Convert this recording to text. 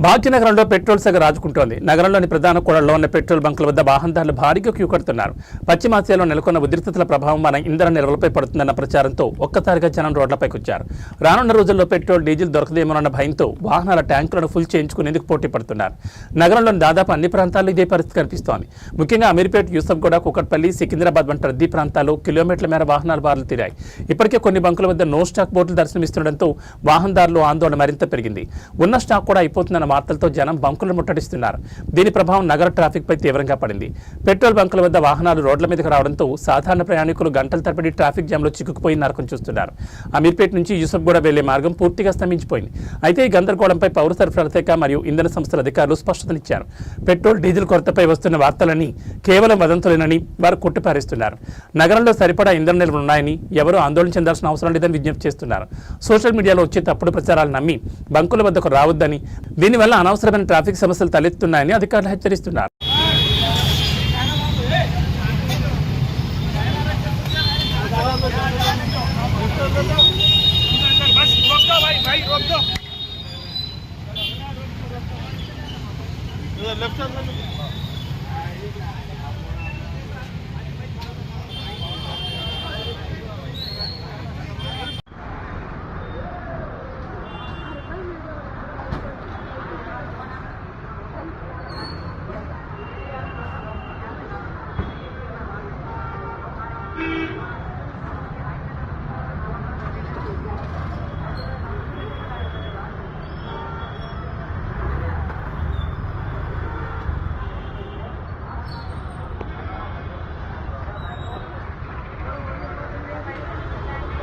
భాగ్యనగరంలో పెట్రోల్ సెగ రాజుకుంటోంది. నగరంలోని ప్రధాన కూడళ్లలో ఉన్న పెట్రోల్ బంకుల వద్ద వాహనదారులు భారీగా క్యూ కడుతున్నారు. పశ్చిమాసియాలో నెలకొన్న ఉద్రిక్తతల ప్రభావం మన ఇంధన నిల్వలపై పడుతుందన్న ప్రచారంతో ఒక్కసారిగా జనం రోడ్లపైకి వచ్చారు. రానున్న రోజుల్లో పెట్రోల్, డీజిల్ దొరకదేమోనన్న భయంతో వాహనాల ట్యాంకులను ఫుల్ చేయించుకునేందుకు పోటీ పడుతున్నారు. నగరంలోని దాదాపు అన్ని ప్రాంతాల్లో ఇదే పరిస్థితి కనిపిస్తోంది. ముఖ్యంగా అమీర్పేట, యూసఫ్గూడ, కూకట్పల్లి, సికింద్రాబాద్ వంటి రద్దీ ప్రాంతాల్లో కిలోమీటర్ల మేర వాహనాలు బారులు తీరాయి. ఇప్పటికే కొన్ని బంకుల వద్ద నో స్టాక్ బోర్డులు దర్శనమిస్తుండటంతో వాహనదారులు ఆందోళన మరింత పెరిగింది. ఉన్న స్టాక్ కూడా అయిపోతుందన్న వార్తలతో జనం బంకులను ముట్టడిస్తున్నారు. దీని ప్రభావం నగర ట్రాఫిక్ పై తీవ్రంగా పడింది. పెట్రోల్ బంకుల వద్ద వాహనాలు రోడ్ల మీదకు రావడంతో సాధారణ ప్రయాణికులు గంటల తరబడి ట్రాఫిక్ జామ్లో చిక్కుకుపోయి నరకం చూస్తున్నారు. అమీర్పేట నుంచి యూసఫ్గూడ వెళ్లే మార్గం పూర్తిగా స్తంభించిపోయింది. అయితే ఈ గందరగోళంపై పౌర సరఫరాల శాఖ మరియు ఇంధన సంస్థల అధికారులు స్పష్టతనిచ్చారు. పెట్రోల్, డీజిల్ కొరతపై వస్తున్న వార్తలన్నీ కేవలం వదంతులేనని వారు కొట్టిపారేస్తున్నారు. నగరంలో సరిపడా ఇంధన నిల్వలు ఉన్నాయని ఎవరూ ఆందోళన చెందాల్సిన అవసరం లేదని విజ్ఞప్తి చేస్తున్నారు. సోషల్ మీడియాలో వచ్చే తప్పుడు ప్రచారాలు నమ్మి బంకుల వద్దకు రావద్దని, దీనివల్ల అనవసరమైన ట్రాఫిక్ సమస్యలు తలెత్తున్నాయని అధికారులు హెచ్చరిస్తున్నారు. लेफ्ट